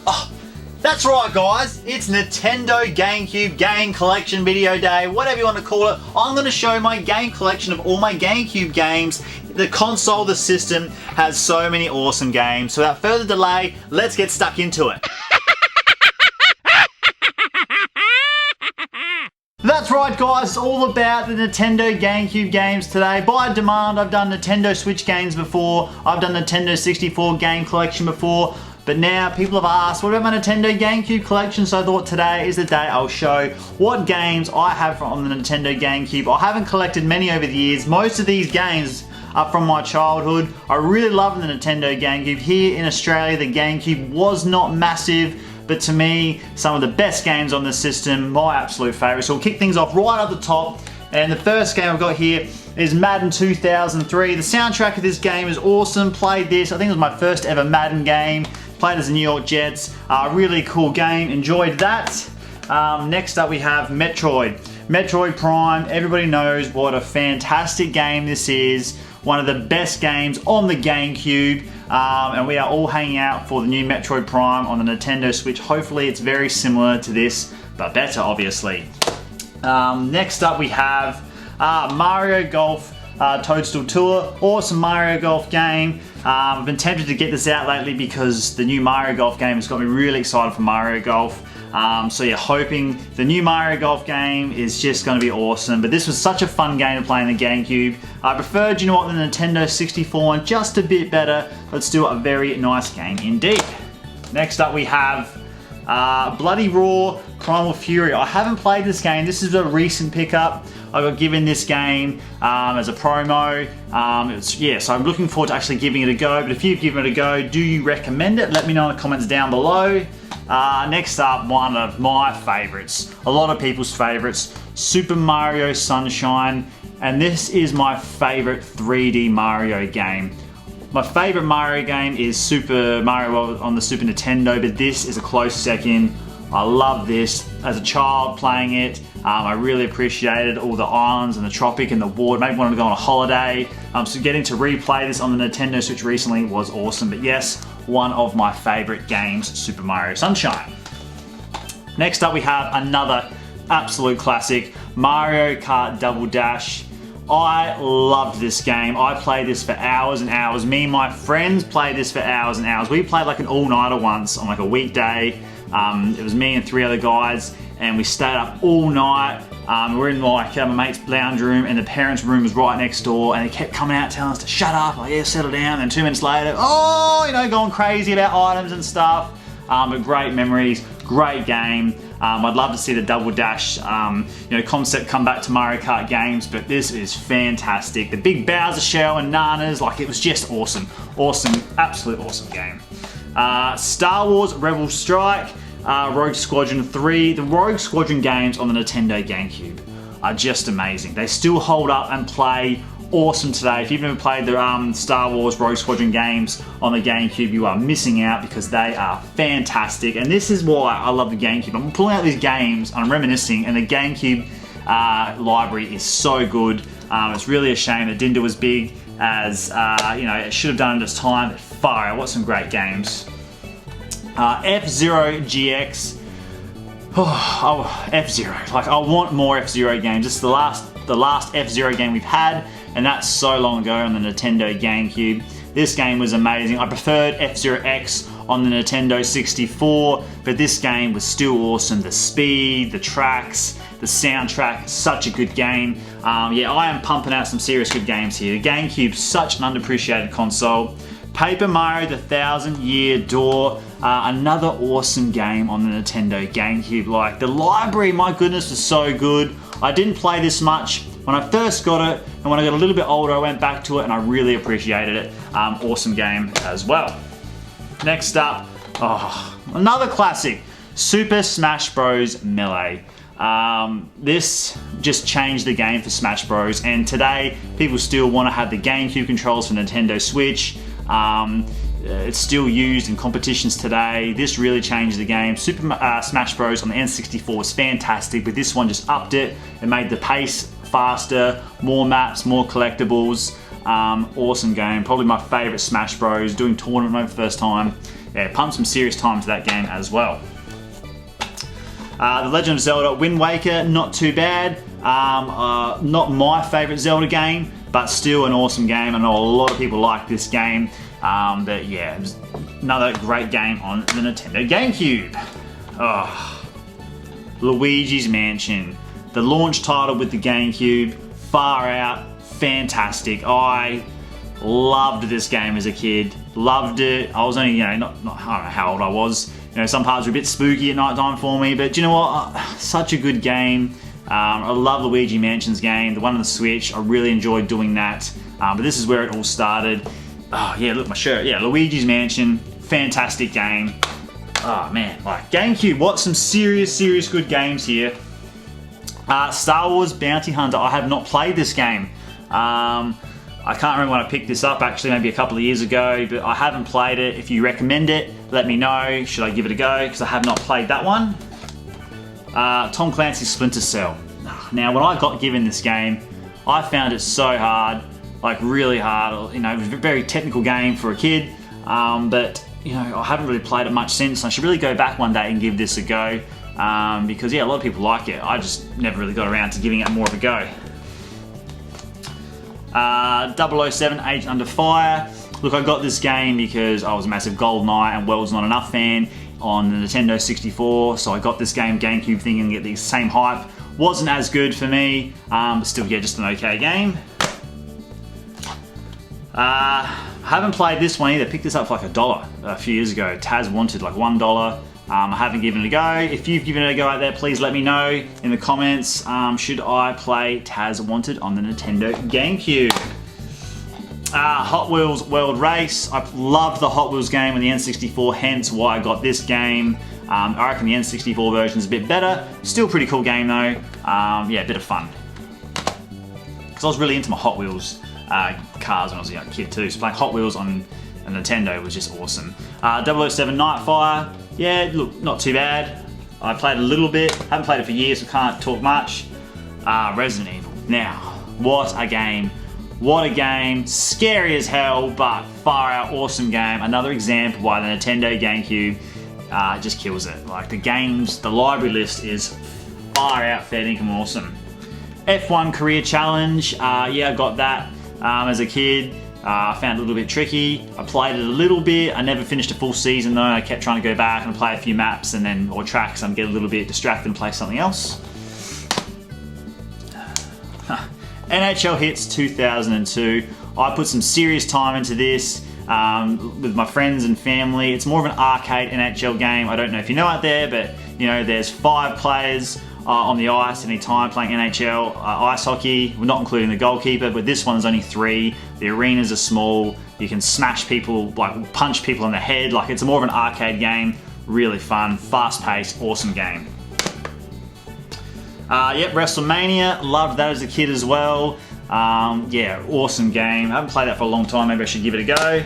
Oh, that's right guys, it's Nintendo GameCube Game Collection Video Day, whatever you want to call it. I'm going to show my game collection of all my GameCube games. The console, the system, has so many awesome games. So without further delay, let's get stuck into it. That's right guys, it's all about the Nintendo GameCube games today. By demand, I've done Nintendo Switch games before, I've done Nintendo 64 game collection before, but now people have asked, what about my Nintendo GameCube collection? So I thought today is the day I'll show what games I have on the Nintendo GameCube. I haven't collected many over the years. Most of these games are from my childhood. I really love the Nintendo GameCube. Here in Australia, the GameCube was not massive, but to me, some of the best games on the system, my absolute favourite. So we'll kick things off right at the top. And the first game I've got here is Madden 2003. The soundtrack of this game is awesome. Played this, I think it was my first ever Madden game. Played as the New York Jets. Really cool game, enjoyed that. Next up we have Metroid. Metroid Prime, everybody knows what a fantastic game this is. One of the best games on the GameCube. And we are all hanging out for the new Metroid Prime on the Nintendo Switch. Hopefully it's very similar to this, but better obviously. Next up we have Mario Golf Toadstool Tour. Awesome Mario Golf game. I've been tempted to get this out lately because the new Mario Golf game has got me really excited for Mario Golf. So yeah, hoping the new Mario Golf game is just going to be awesome. But this was such a fun game to play in the GameCube. I preferred, you know what, the Nintendo 64 one just a bit better, but still a very nice game indeed. Next up we have Bloody Roar Primal Fury. I haven't played this game. This is a recent pickup. I got given this game as a promo. So I'm looking forward to actually giving it a go. But if you've given it a go, do you recommend it? Let me know in the comments down below. Next up, one of my favorites, a lot of people's favorites, Super Mario Sunshine. And this is my favorite 3D Mario game. My favorite Mario game is Super Mario World on the Super Nintendo, but this is a close second. I love this. As a child playing it, I really appreciated all the islands and the tropic and the water. Maybe wanted to go on a holiday. So getting to replay this on the Nintendo Switch recently was awesome. But yes, one of my favorite games, Super Mario Sunshine. Next up we have another absolute classic, Mario Kart Double Dash. I loved this game. I played this for hours and hours. Me and my friends played this for hours and hours. We played like an all-nighter once on like a weekday. It was me and 3 other guys and we stayed up all night. We were in like my mate's lounge room and the parents' room was right next door and they kept coming out telling us to shut up, like yeah, settle down. And 2 minutes later, oh, you know, going crazy about items and stuff. But great memories, great game. I'd love to see the Double Dash concept come back to Mario Kart games, but this is fantastic. The big Bowser shell and Nanas, like it was just awesome. Awesome, absolute awesome game. Star Wars Rebel Strike, Rogue Squadron 3. The Rogue Squadron games on the Nintendo GameCube are just amazing. They still hold up and play awesome today. If you've never played the Star Wars Rogue Squadron games on the GameCube, you are missing out because they are fantastic. And this is why I love the GameCube. I'm pulling out these games, I'm reminiscing, and the GameCube library is so good. It's really a shame it didn't do as big as it should have done at its time. But fire, what some great games. F-Zero GX. Oh, F-Zero. Like I want more F-Zero games. This is the last F-Zero game we've had, and that's so long ago on the Nintendo GameCube. This game was amazing. I preferred F-Zero X on the Nintendo 64, but this game was still awesome. The speed, the tracks, the soundtrack, such a good game. Yeah, I am pumping out some serious good games here. The GameCube's such an underappreciated console. Paper Mario The 1000-Year Door, another awesome game on the Nintendo GameCube. Like the library, my goodness, was so good. I didn't play this much when I first got it, and when I got a little bit older I went back to it and I really appreciated it. Awesome game as well. Next up, another classic, Super Smash Bros. Melee. This just changed the game for Smash Bros. And today people still want to have the GameCube controls for Nintendo Switch. It's still used in competitions today. This really changed the game. Super Smash Bros. On the N64 was fantastic, but this one just upped it. It made the pace faster, more maps, more collectibles. Awesome game. Probably my favorite Smash Bros. Doing tournament mode for the first time. yeah, pumped some serious time to that game as well. The Legend of Zelda Wind Waker, not too bad. Not my favourite Zelda game, but still an awesome game. I know a lot of people like this game. But yeah, it was another great game on the Nintendo GameCube. Oh, Luigi's Mansion, the launch title with the GameCube, far out, fantastic. I loved this game as a kid, loved it. I was only, you know, not I don't know how old I was. You know, some parts were a bit spooky at night time for me, but you know what? Such a good game. I love Luigi Mansion's game, the one on the Switch. I really enjoyed doing that. But this is where it all started. Oh yeah, look, my shirt. Yeah, Luigi's Mansion, fantastic game. Oh man, like GameCube, what some serious good games here. Star Wars Bounty Hunter, I have not played this game. I can't remember when I picked this up, actually, maybe a couple of years ago, but I haven't played it. If you recommend it, let me know. Should I give it a go? Because I have not played that one. Tom Clancy's Splinter Cell. Now, when I got given this game, I found it so hard, like really hard. You know, it was a very technical game for a kid, but you know, I haven't really played it much since. I should really go back one day and give this a go, because yeah, a lot of people like it. I just never really got around to giving it more of a go. 007 Agent Under Fire. Look, I got this game because I was a massive GoldenEye and World's Not Enough fan on the Nintendo 64, so I got this game GameCube thinking to get the same hype. Wasn't as good for me, but still, yeah, just an okay game. I haven't played this one either. Picked this up for like $1 a few years ago. Taz Wanted, like $1. I haven't given it a go. If you've given it a go out there, please let me know in the comments. Should I play Taz Wanted on the Nintendo GameCube? Hot Wheels World Race. I love the Hot Wheels game on the N64, hence why I got this game. I reckon the N64 version is a bit better. Still pretty cool game though. Yeah, a bit of fun. Because I was really into my Hot Wheels cars when I was a young kid too. So playing Hot Wheels on a Nintendo was just awesome. 007 Nightfire. Yeah, look, not too bad. I played a little bit. Haven't played it for years, so can't talk much. Resident Evil. Now, what a game. What a game. Scary as hell, but far out awesome game. Another example why the Nintendo GameCube just kills it. Like the games, the library list is far out fair dinkum awesome. F1 Career Challenge. Yeah, I got that as a kid. I found it a little bit tricky. I played it a little bit. I never finished a full season though. I kept trying to go back and play a few maps and then, or tracks, and get a little bit distracted and play something else. NHL Hits 2002. I put some serious time into this with my friends and family. It's more of an arcade NHL game. I don't know if you know out there, but you know, there's 5 players on the ice at any time playing NHL ice hockey. We're not including the goalkeeper, but this one is only 3. The arenas are small. You can smash people, like punch people in the head. Like it's more of an arcade game. Really fun, fast-paced, awesome game. Yep, WrestleMania, loved that as a kid as well. Yeah, awesome game. I haven't played that for a long time, maybe I should give it a go.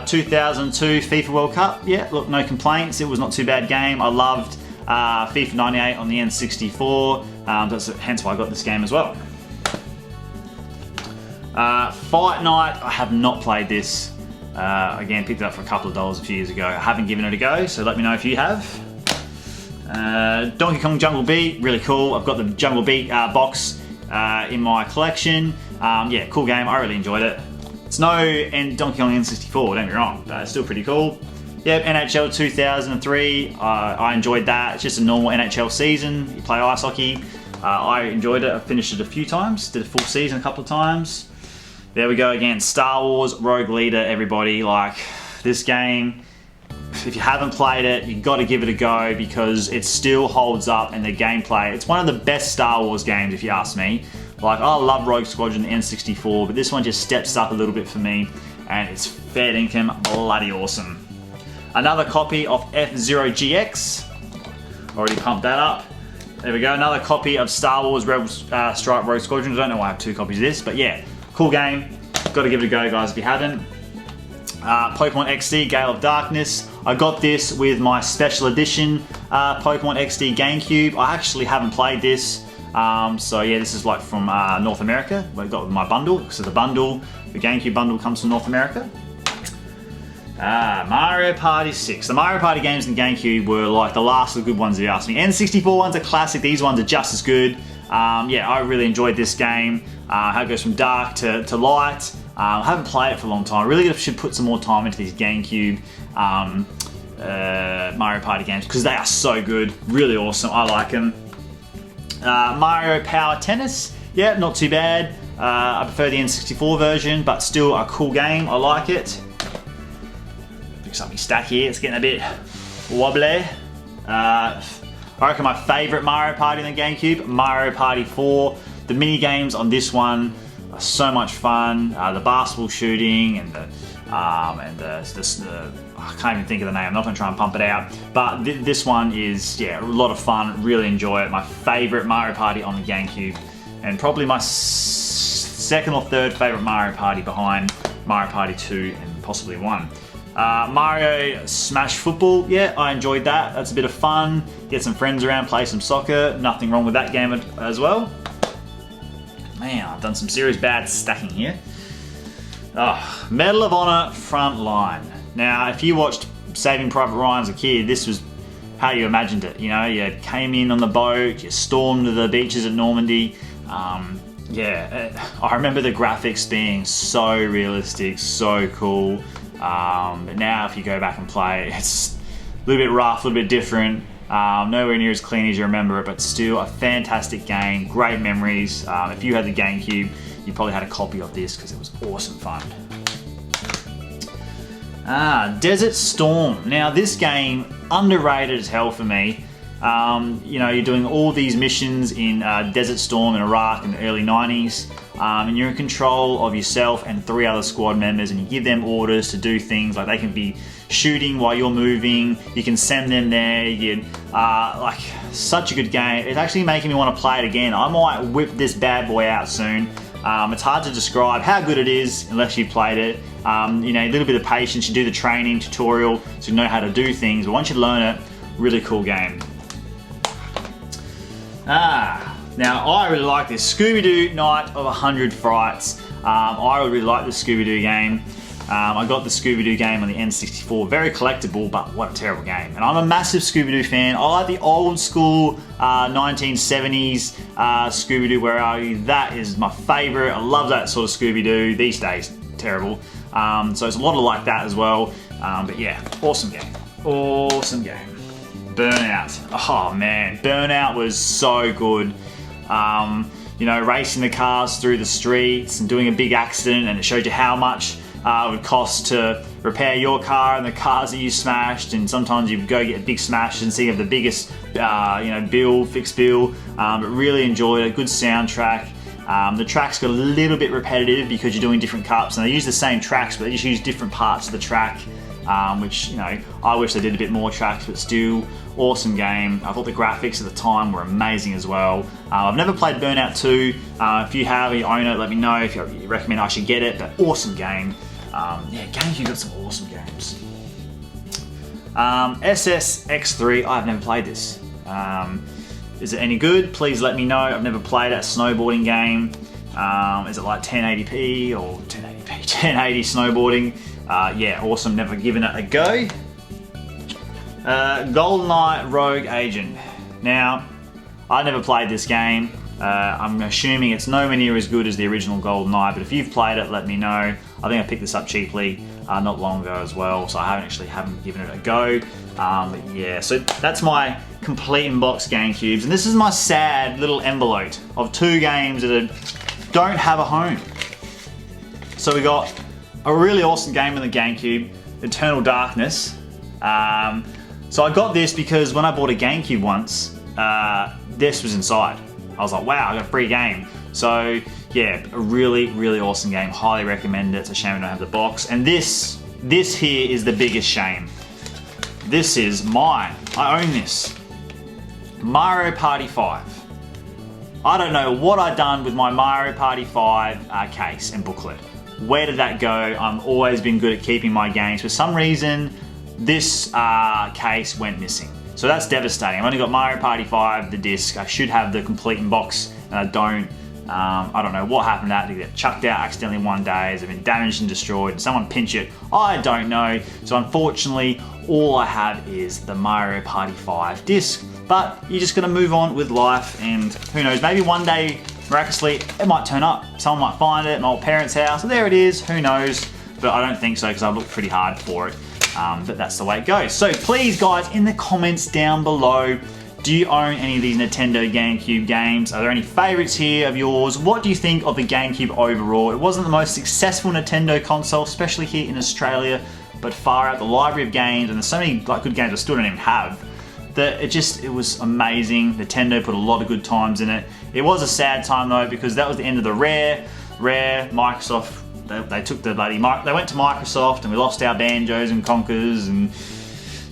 2002 FIFA World Cup, yeah, look, no complaints. It was not too bad game. I loved FIFA 98 on the N64, that's hence why I got this game as well. Fight Night, I have not played this. Again, picked it up for a couple of dollars a few years ago. I haven't given it a go, so let me know if you have. Donkey Kong Jungle Beat, really cool. I've got the Jungle Beat box in my collection. Yeah, cool game, I really enjoyed it. It's no Donkey Kong N64, don't get me wrong, but it's still pretty cool. Yep, NHL 2003, I enjoyed that. It's just a normal NHL season. You play ice hockey. I enjoyed it. I finished it a few times, did a full season a couple of times. There we go again, Star Wars Rogue Leader, everybody. Like, this game, if you haven't played it, you've got to give it a go because it still holds up in the gameplay. It's one of the best Star Wars games, if you ask me. Like, I love Rogue Squadron, the N64, but this one just steps up a little bit for me, and it's fair dinkum bloody awesome. Another copy of F-Zero GX. Already pumped that up. There we go, another copy of Star Wars Rebel Strike Rogue Squadron. I don't know why I have 2 copies of this, but yeah, cool game. Got to give it a go, guys, if you haven't. Pokemon XD Gale of Darkness. I got this with my special edition Pokemon XD GameCube. I actually haven't played this. So yeah, this is like from North America. I got with my bundle, so the GameCube bundle comes from North America. Mario Party 6. The Mario Party games in GameCube were like the last of the good ones if you ask me. N64 ones are classic, these ones are just as good. Yeah, I really enjoyed this game. How it goes from dark to light. I haven't played it for a long time. I really should put some more time into these GameCube Mario Party games because they are so good. Really awesome, I like them. Mario Power Tennis. Yeah, not too bad. I prefer the N64 version, but still a cool game. I like it. Fix up my stack here. It's getting a bit wobbly. I reckon my favourite Mario Party in the GameCube, Mario Party 4. The mini games on this one are so much fun. The basketball shooting and the I can't even think of the name. I'm not going to try and pump it out. But this one is, yeah, a lot of fun. Really enjoy it. My favourite Mario Party on the GameCube, and probably my second or third favourite Mario Party behind Mario Party 2 and possibly 1. Mario Smash Football, yeah, I enjoyed that. That's a bit of fun. Get some friends around, play some soccer. Nothing wrong with that game as well. Man, I've done some serious bad stacking here. Oh, Medal of Honor Frontline. Now, if you watched Saving Private Ryan as a kid, this was how you imagined it. You know, you came in on the boat, you stormed the beaches at Normandy. Yeah, I remember the graphics being so realistic, so cool. But now if you go back and play, it's a little bit rough, a little bit different. Nowhere near as clean as you remember it, but still a fantastic game, great memories. If you had the GameCube, you probably had a copy of this because it was awesome fun. Desert Storm. Now this game, underrated as hell for me. You know, you're doing all these missions in Desert Storm in Iraq in the early 90s. And you're in control of yourself and 3 other squad members, and you give them orders to do things like they can be shooting while you're moving. You can send them there. You like, such a good game. It's actually making me want to play it again. I might whip this bad boy out soon. It's hard to describe how good it is unless you played it. You know, a little bit of patience. You do the training tutorial so you know how to do things. But once you learn it, really cool game. Now I really like this Scooby-Doo Night of 100 Frights. I really like this Scooby-Doo game. I got the Scooby-Doo game on the N64, very collectible, but what a terrible game. And I'm a massive Scooby-Doo fan. I like the old school 1970s Scooby-Doo, Where Are You? That is my favorite. I love that sort of Scooby-Doo. These days, terrible. So it's a lot of like that as well. But yeah, awesome game. Awesome game. Burnout. Oh man, Burnout was so good. You know, racing the cars through the streets and doing a big accident, and it showed you how much it would cost to repair your car and the cars that you smashed, and sometimes you'd go get big smashes and see you have the biggest you know, fixed bill. But really enjoyed it, good soundtrack. The tracks got a little bit repetitive because you're doing different cups, and they use the same tracks but they just use different parts of the track. Which, you know, I wish they did a bit more tracks, but still, awesome game. I thought the graphics at the time were amazing as well. I've never played Burnout 2. If you have, or you own it, let me know if you recommend I should get it, but awesome game. Yeah, GameCube got some awesome games. SSX3, I've never played this. Is it any good? Please let me know. I've never played it, a snowboarding game. Is it like 1080p or 1080 snowboarding? Yeah, awesome, never given it a go. GoldenEye Rogue Agent. Now, I never played this game. I'm assuming it's nowhere near as good as the original GoldenEye, but if you've played it, let me know. I think I picked this up cheaply not long ago as well, so I haven't given it a go. But yeah, so that's my complete in-box GameCubes, and this is my sad little envelope of 2 games that don't have a home. So we got a really awesome game on the GameCube, Eternal Darkness. So I got this because when I bought a GameCube once, this was inside. I was like, wow, I got a free game. So yeah, a really, really awesome game. Highly recommend it. It's a shame I don't have the box. And this here is the biggest shame. This is mine. I own this. Mario Party 5. I don't know what I've done with my Mario Party 5 case and booklet. Where did that go? I've always been good at keeping my games. For some reason, this case went missing. So that's devastating. I've only got Mario Party 5, the disc. I should have the complete in box, and I don't. I don't know what happened to that. Did it get chucked out accidentally one day? Has it been damaged and destroyed? Did someone pinch it? I don't know. So unfortunately, all I have is the Mario Party 5 disc. But you're just gonna move on with life, and who knows, maybe one day, miraculously, it might turn up. Someone might find it at my old parents' house, and there it is, who knows? But I don't think so, because I've looked pretty hard for it. But that's the way it goes. So please, guys, in the comments down below, do you own any of these Nintendo GameCube games? Are there any favorites here of yours? What do you think of the GameCube overall? It wasn't the most successful Nintendo console, especially here in Australia, but far out the library of games, and there's so many good games I still don't even have, that it was amazing. Nintendo put a lot of good times in it. It was a sad time though, because that was the end of the Rare, Microsoft. They took the bloody, they went to Microsoft, and we lost our Banjos and Conkers and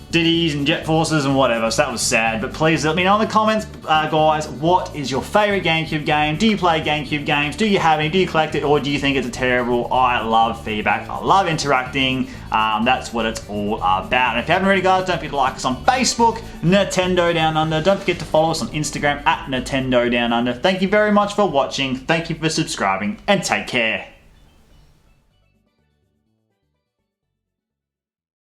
Diddies and Jet Forces and whatever, so that was sad. But please let me know in the comments, guys, what is your favorite GameCube game? Do you play GameCube games? Do you have any? Do you collect it? Or do you think it's a terrible? I love feedback. I love interacting. That's what it's all about. And if you haven't already, guys, don't forget to like us on Facebook, Nintendo Down Under. Don't forget to follow us on Instagram at Nintendo Down Under. Thank you very much for watching. Thank you for subscribing, and take care.